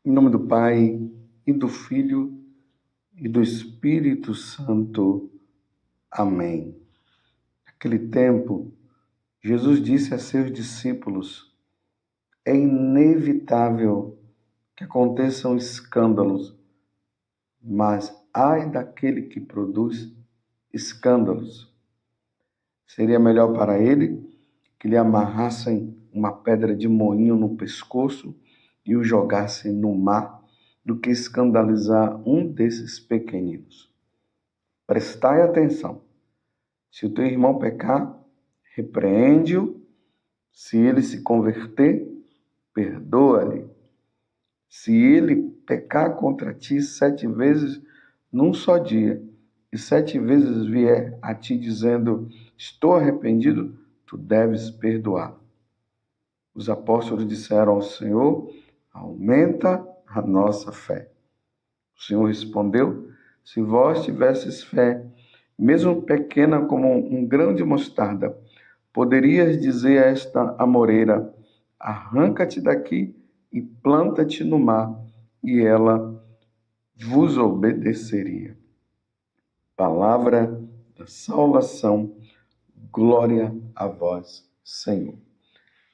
Em nome do Pai, e do Filho, e do Espírito Santo. Amém. Naquele tempo, Jesus disse a seus discípulos: é inevitável que aconteçam escândalos, mas ai daquele que produz escândalos. Seria melhor para ele que lhe amarrassem uma pedra de moinho no pescoço e o jogassem no mar, do que escandalizar um desses pequeninos. Prestai atenção. Se o teu irmão pecar, repreende-o. Se ele se converter, perdoa-lhe. Se ele pecar contra ti 7 vezes num só dia, e 7 vezes vier a ti dizendo: estou arrependido, tu deves perdoar. Os apóstolos disseram ao Senhor: aumenta a nossa fé. O Senhor respondeu: se vós tivesses fé, mesmo pequena como um grão de mostarda, poderias dizer a esta amoreira: arranca-te daqui e planta-te no mar, e ela vos obedeceria. Palavra da salvação, glória a vós, Senhor.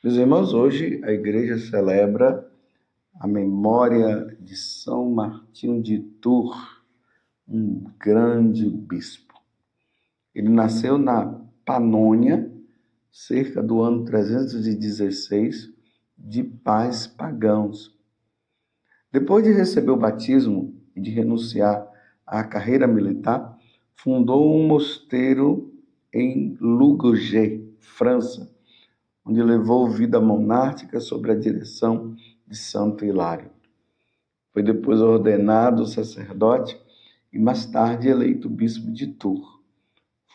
Meus irmãos, hoje a igreja celebra a memória de São Martinho de Tours, um grande bispo. Ele nasceu na Panônia, cerca do ano 316, de pais pagãos. Depois de receber o batismo e de renunciar à carreira militar, fundou um mosteiro em Lugogé, França, onde levou vida monástica sob a direção de Santo Hilário. Foi depois ordenado sacerdote e mais tarde eleito bispo de Tours.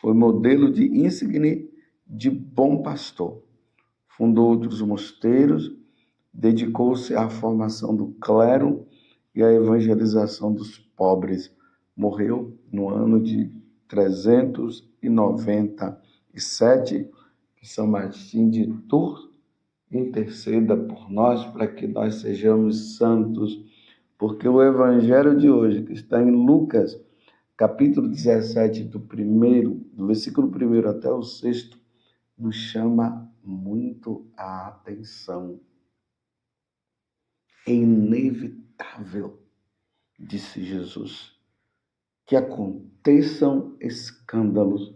Foi modelo de ísigne de bom pastor. Fundou outros mosteiros, dedicou-se à formação do clero e à evangelização dos pobres. Morreu no ano de 397. Que São Martinho de Tours interceda por nós para que nós sejamos santos, porque o evangelho de hoje, que está em Lucas, capítulo 17, do versículo 1 até o 6, nos chama muito a atenção. É inevitável, disse Jesus, que aconteçam escândalos,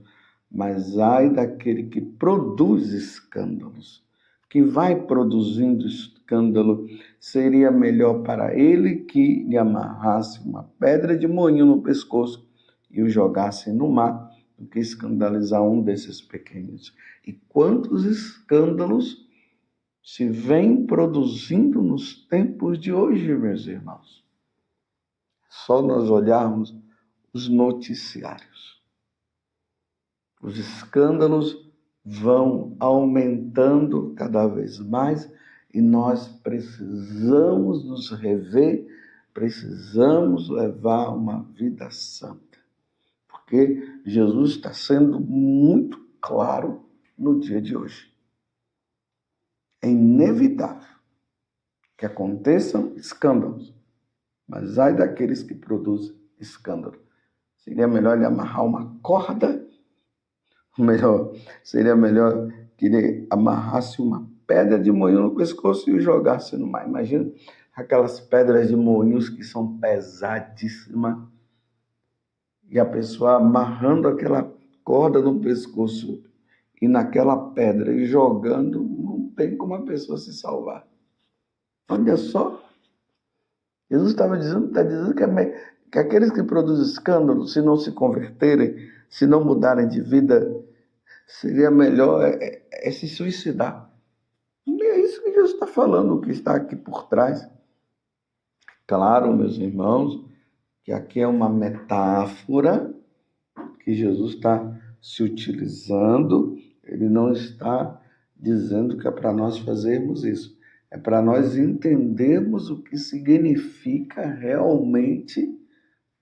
mas ai daquele que produz escândalos, que vai produzindo escândalo. Seria melhor para ele que lhe amarrasse uma pedra de moinho no pescoço e o jogasse no mar, do que escandalizar um desses pequenos. E quantos escândalos se vem produzindo nos tempos de hoje, meus irmãos? Só nós olharmos os noticiários. Os escândalos vão aumentando cada vez mais e nós precisamos nos rever, precisamos levar uma vida santa. Porque Jesus está sendo muito claro no dia de hoje. É inevitável que aconteçam escândalos, mas ai daqueles que produzem escândalo. Seria melhor ele amarrar uma corda, seria melhor que ele amarrasse uma pedra de moinho no pescoço e o jogasse no mar. Imagina aquelas pedras de moinhos que são pesadíssimas, e a pessoa amarrando aquela corda no pescoço e naquela pedra e jogando, não tem como a pessoa se salvar. Olha só, Jesus está dizendo que aqueles que produzem escândalo, se não se converterem, se não mudarem de vida, seria melhor se suicidar. E é isso que Jesus está falando, o que está aqui por trás. Claro, meus irmãos, que aqui é uma metáfora que Jesus está se utilizando. Ele não está dizendo que é para nós fazermos isso. É para nós entendermos o que significa realmente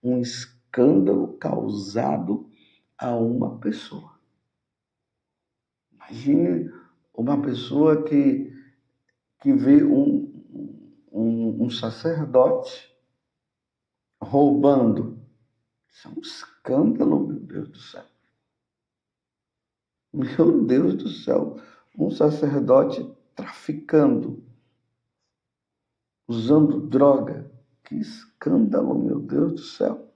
um escândalo causado a uma pessoa. Imagine uma pessoa que vê um sacerdote roubando. Isso é um escândalo, meu Deus do céu. Meu Deus do céu. Um sacerdote traficando, usando droga. Que escândalo, meu Deus do céu.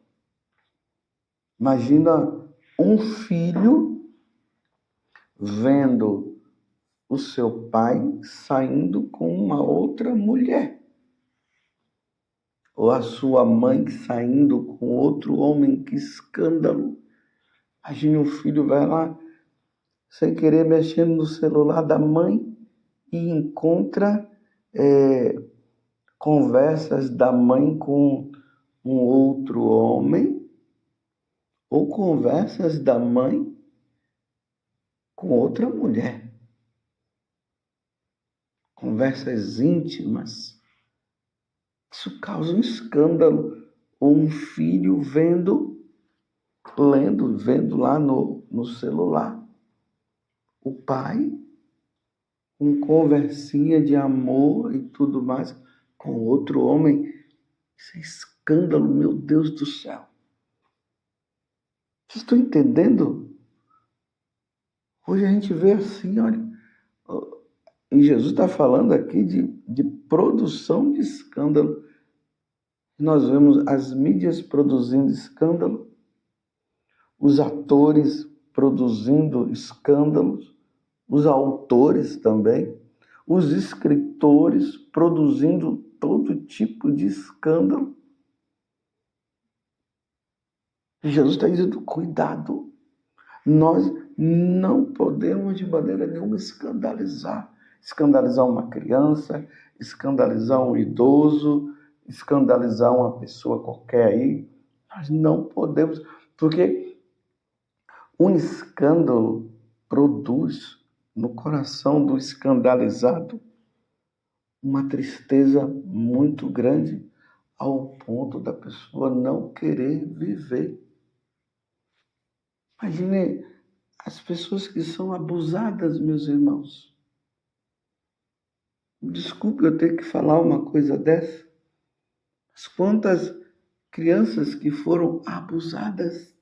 Imagina um filho vendo o seu pai saindo com uma outra mulher. Ou a sua mãe saindo com outro homem. Que escândalo. Imagina o filho vai lá, sem querer, mexendo no celular da mãe e encontra conversas da mãe com um outro homem, ou conversas da mãe com outra mulher. Conversas íntimas. Isso causa um escândalo. Ou um filho vendo lá no celular. O pai, com conversinha de amor e tudo mais, com outro homem. Isso é escândalo, meu Deus do céu. Vocês estão entendendo? Hoje a gente vê assim, olha, e Jesus está falando aqui de produção de escândalo. Nós vemos as mídias produzindo escândalo, os atores produzindo escândalos, os autores também, os escritores produzindo todo tipo de escândalo. E Jesus está dizendo, cuidado, nós não podemos de maneira nenhuma escandalizar uma criança, escandalizar um idoso, escandalizar uma pessoa qualquer aí. Nós não podemos, porque um escândalo produz no coração do escandalizado uma tristeza muito grande, ao ponto da pessoa não querer viver. Imagine as pessoas que são abusadas, meus irmãos. Desculpe eu ter que falar uma coisa dessa. Mas quantas crianças que foram abusadas,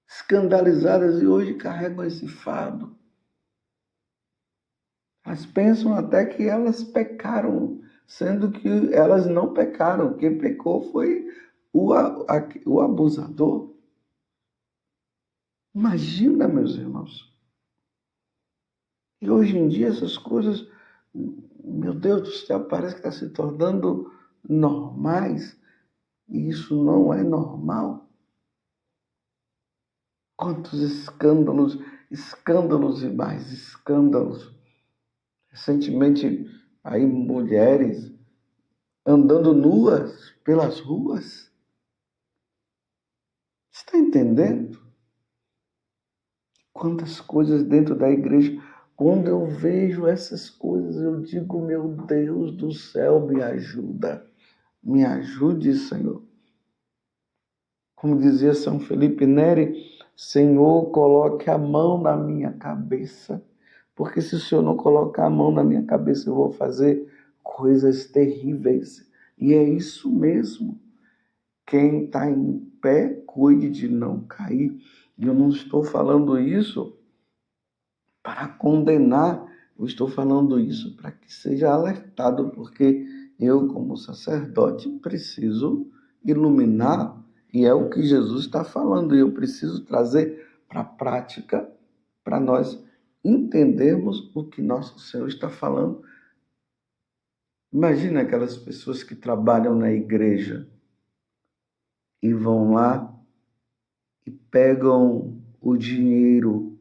escandalizadas e hoje carregam esse fardo. Elas pensam até que elas pecaram, sendo que elas não pecaram. Quem pecou foi o abusador. Imagina, meus irmãos. E hoje em dia essas coisas, meu Deus do céu, parece que está se tornando normais. E isso não é normal. Quantos escândalos e mais escândalos. Recentemente, aí mulheres andando nuas pelas ruas. Está entendendo? Quantas coisas dentro da igreja. Quando eu vejo essas coisas, eu digo, meu Deus do céu, me ajuda. Me ajude, Senhor. Como dizia São Felipe Neri, Senhor, coloque a mão na minha cabeça, porque se o Senhor não colocar a mão na minha cabeça, eu vou fazer coisas terríveis. E é isso mesmo. Quem está em pé, cuide de não cair. E eu não estou falando isso para condenar, eu estou falando isso para que seja alertado, porque eu, como sacerdote, preciso iluminar, e é o que Jesus está falando, e eu preciso trazer para a prática, para nós entendermos o que nosso Senhor está falando. Imagina aquelas pessoas que trabalham na igreja e vão lá e pegam o dinheiro,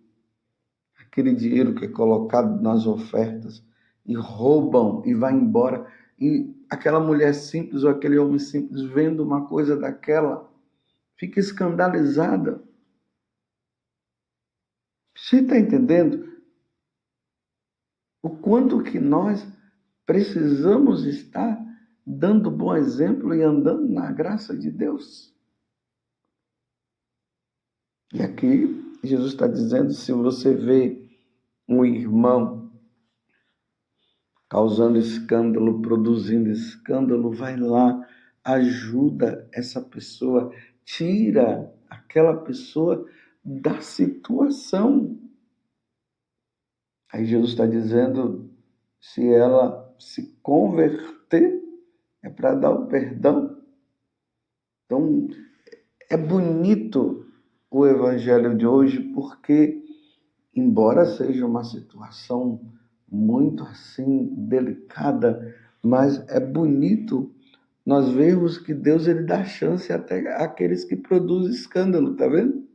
aquele dinheiro que é colocado nas ofertas, e roubam e vai embora. E aquela mulher simples ou aquele homem simples vendo uma coisa daquela, fica escandalizada. Você está entendendo o quanto que nós precisamos estar dando bom exemplo e andando na graça de Deus? E aqui Jesus está dizendo, se você vê um irmão causando escândalo, produzindo escândalo, vai lá, ajuda essa pessoa, tira aquela pessoa da situação. Aí Jesus está dizendo, se ela se converter, é para dar o perdão. Então, é bonito o evangelho de hoje, porque, embora seja uma situação muito assim delicada, mas é bonito nós vermos que Deus ele dá chance até àqueles que produzem escândalo, tá vendo?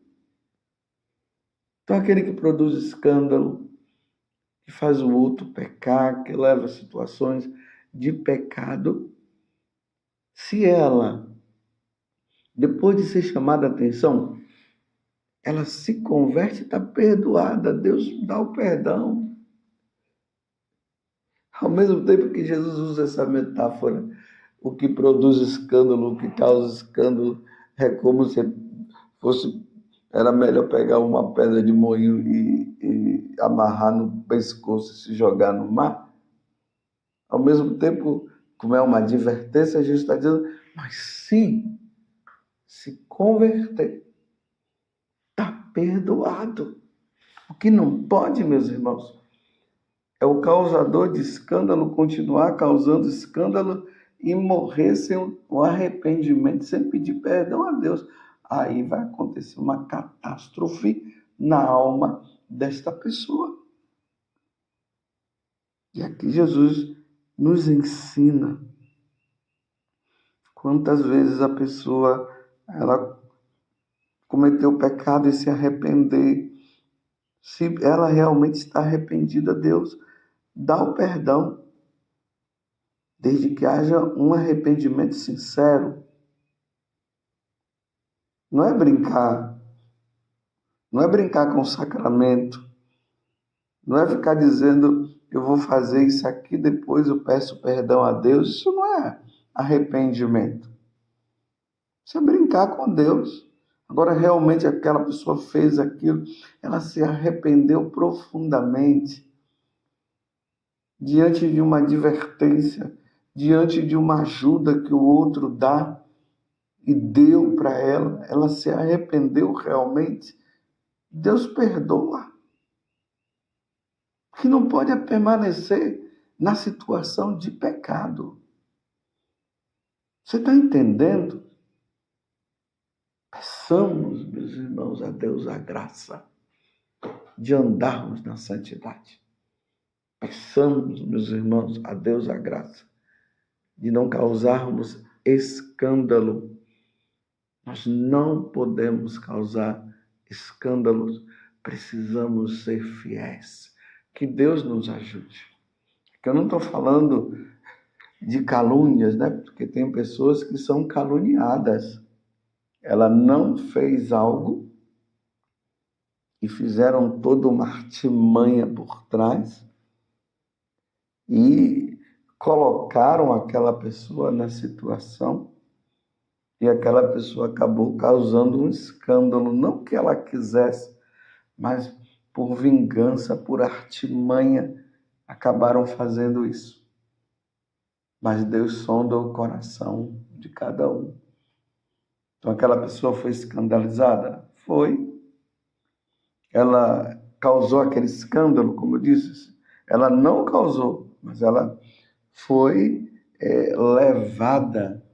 Então, aquele que produz escândalo, que faz o outro pecar, que leva a situações de pecado, se ela, depois de ser chamada a atenção, ela se converte, está perdoada, Deus dá o perdão. Ao mesmo tempo que Jesus usa essa metáfora, o que produz escândalo, o que causa escândalo, é como se fosse, era melhor pegar uma pedra de moinho e amarrar no pescoço e se jogar no mar. Ao mesmo tempo, como é uma advertência, Jesus está dizendo, mas se converter, está perdoado. O que não pode, meus irmãos, é o causador de escândalo continuar causando escândalo e morrer sem o arrependimento, sem pedir perdão a Deus. Aí vai acontecer uma catástrofe na alma desta pessoa. E aqui Jesus nos ensina quantas vezes a pessoa ela cometeu o pecado e se arrepender. Se ela realmente está arrependida, Deus dá o perdão, desde que haja um arrependimento sincero. Não é brincar com o sacramento, não é ficar dizendo, eu vou fazer isso aqui, depois eu peço perdão a Deus. Isso não é arrependimento. Isso é brincar com Deus. Agora, realmente, aquela pessoa fez aquilo, ela se arrependeu profundamente, diante de uma advertência, diante de uma ajuda que o outro dá e deu para ela, ela se arrependeu realmente, Deus perdoa. Que não pode permanecer na situação de pecado. Você está entendendo? Peçamos, meus irmãos, a Deus a graça de andarmos na santidade. Peçamos, meus irmãos, a Deus a graça de não causarmos escândalo. Nós não podemos causar escândalos, precisamos ser fiéis. Que Deus nos ajude. Porque eu não estou falando de calúnias, né? Porque tem pessoas que são caluniadas. Ela não fez algo e fizeram toda uma artimanha por trás e colocaram aquela pessoa na situação e aquela pessoa acabou causando um escândalo, não que ela quisesse, mas por vingança, por artimanha, acabaram fazendo isso. Mas Deus sonda o coração de cada um. Então aquela pessoa foi escandalizada? Foi. Ela causou aquele escândalo, como eu disse? Ela não causou, mas ela foi levada.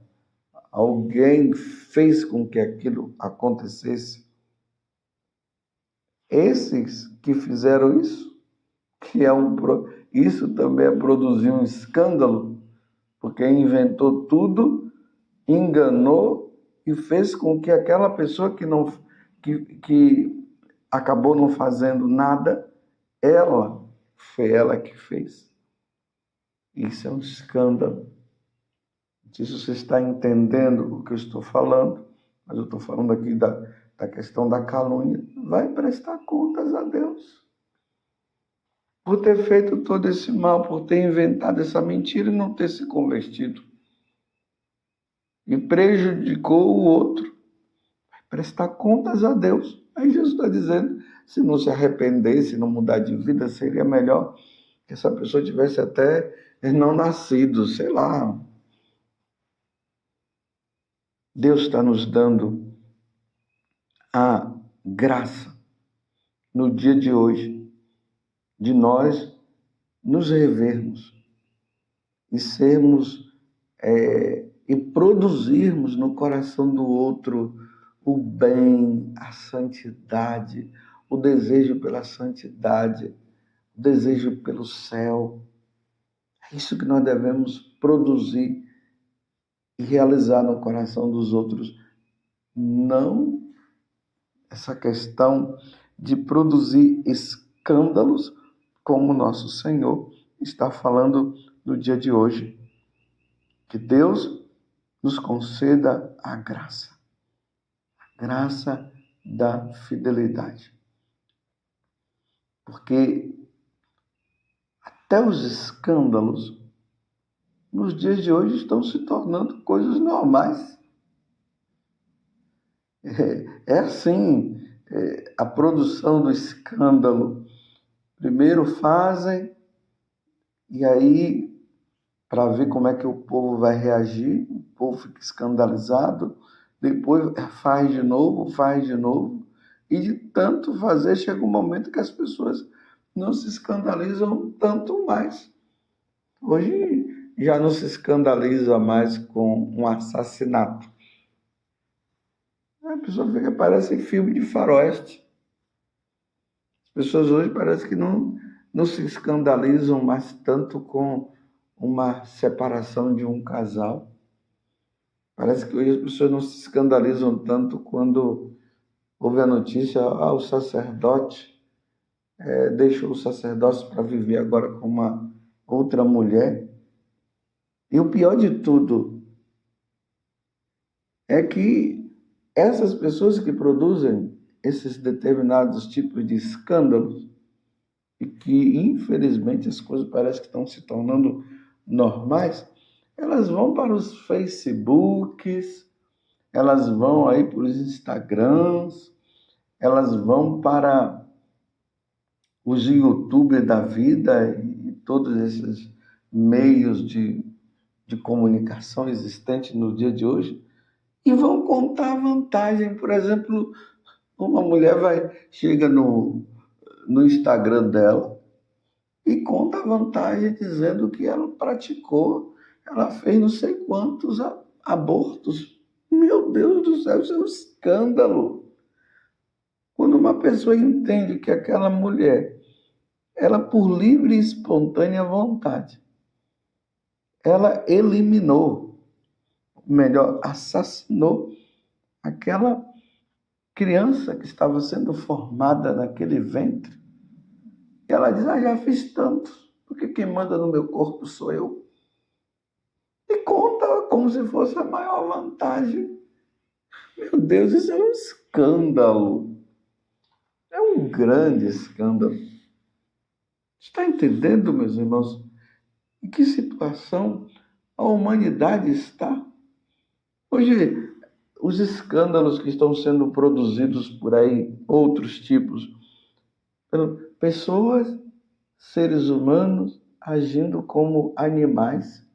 Alguém fez com que aquilo acontecesse. Esses que fizeram isso, isso também é produzir um escândalo, porque inventou tudo, enganou e fez com que aquela pessoa que acabou não fazendo nada, foi ela que fez. Isso é um escândalo. Não sei se você está entendendo o que eu estou falando, mas eu estou falando aqui da questão da calúnia. Vai prestar contas a Deus por ter feito todo esse mal, por ter inventado essa mentira e não ter se convertido. E prejudicou o outro. Vai prestar contas a Deus. Aí Jesus está dizendo, se não se arrepender, se não mudar de vida, seria melhor que essa pessoa tivesse até não nascidos, sei lá. Deus está nos dando a graça no dia de hoje de nós nos revermos e sermos e produzirmos no coração do outro o bem, a santidade, o desejo pela santidade, o desejo pelo céu. É isso que nós devemos produzir e realizar no coração dos outros. Não essa questão de produzir escândalos, como nosso Senhor está falando no dia de hoje. Que Deus nos conceda a graça da fidelidade. Porque até os escândalos, nos dias de hoje, estão se tornando coisas normais. É assim, a produção do escândalo. Primeiro fazem, e aí, para ver como é que o povo vai reagir, o povo fica escandalizado, depois faz de novo, e de tanto fazer, chega um momento que as pessoas não se escandalizam tanto mais. Hoje já não se escandaliza mais com um assassinato. A pessoa fica, parece filme de faroeste. As pessoas hoje parece que não se escandalizam mais tanto com uma separação de um casal. Parece que hoje as pessoas não se escandalizam tanto quando houve a notícia, o sacerdote deixou o sacerdócio para viver agora com uma outra mulher. E o pior de tudo é que essas pessoas que produzem esses determinados tipos de escândalos, e que infelizmente as coisas parecem que estão se tornando normais, elas vão para os Facebooks, elas vão aí para os Instagrams, elas vão para os YouTubers da vida e todos esses meios de comunicação existentes no dia de hoje, e vão contar vantagem. Por exemplo, uma mulher chega no Instagram dela e conta a vantagem dizendo que ela praticou, ela fez não sei quantos abortos. Meu Deus do céu, isso é um escândalo. Quando uma pessoa entende que aquela mulher, ela por livre e espontânea vontade, ela eliminou, melhor, assassinou aquela criança que estava sendo formada naquele ventre. E ela diz, já fiz tantos, porque quem manda no meu corpo sou eu. E conta como se fosse a maior vantagem. Meu Deus, isso é um escândalo. É um grande escândalo. Está entendendo, meus irmãos, em que situação a humanidade está? Hoje, os escândalos que estão sendo produzidos por aí, outros tipos, pessoas, seres humanos, agindo como animais,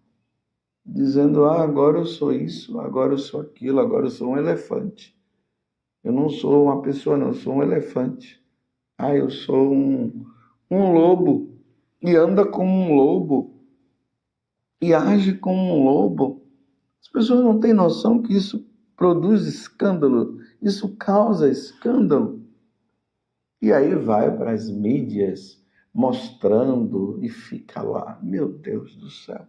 dizendo, agora eu sou isso, agora eu sou aquilo, agora eu sou um elefante. Eu não sou uma pessoa, não, eu sou um elefante. Eu sou um lobo, e anda como um lobo, e age como um lobo. As pessoas não têm noção que isso produz escândalo, isso causa escândalo. E aí vai para as mídias mostrando e fica lá. Meu Deus do céu.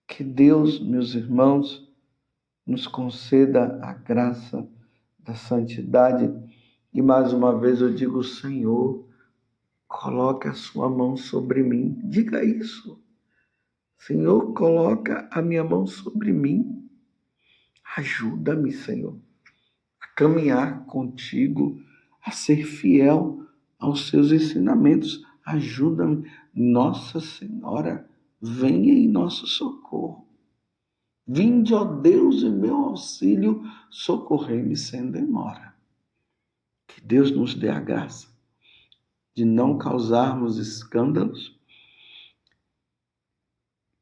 Que Deus, meus irmãos, nos conceda a graça da santidade. E mais uma vez eu digo, Senhor, coloque a sua mão sobre mim. Diga isso. Senhor, coloca a minha mão sobre mim. Ajuda-me, Senhor, a caminhar contigo, a ser fiel aos seus ensinamentos. Ajuda-me. Nossa Senhora, venha em nosso socorro. Vinde, ó Deus, em meu auxílio, socorrei-me sem demora. Que Deus nos dê a graça de não causarmos escândalos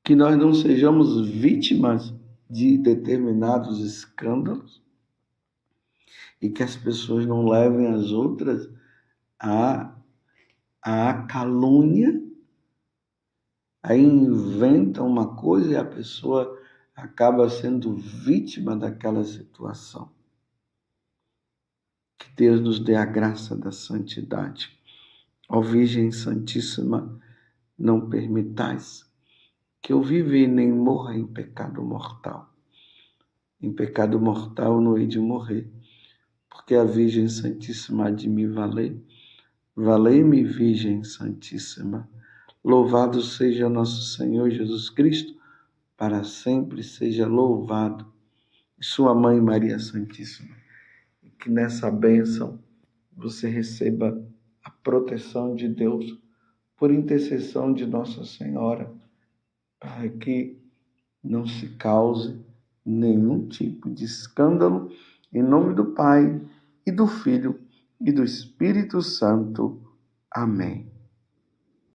que nós não sejamos vítimas de determinados escândalos e que as pessoas não levem as outras à calúnia, aí inventam uma coisa e a pessoa acaba sendo vítima daquela situação. Que Deus nos dê a graça da santidade. Ó Virgem Santíssima, não permitais que eu viva e nem morra em pecado mortal. Em pecado mortal não hei de morrer, porque a Virgem Santíssima há de me valer. Valei-me, Virgem Santíssima. Louvado seja nosso Senhor Jesus Cristo, para sempre seja louvado. E sua Mãe Maria Santíssima. E que nessa bênção você receba a proteção de Deus por intercessão de Nossa Senhora, para que não se cause nenhum tipo de escândalo, em nome do Pai, e do Filho, e do Espírito Santo. Amém.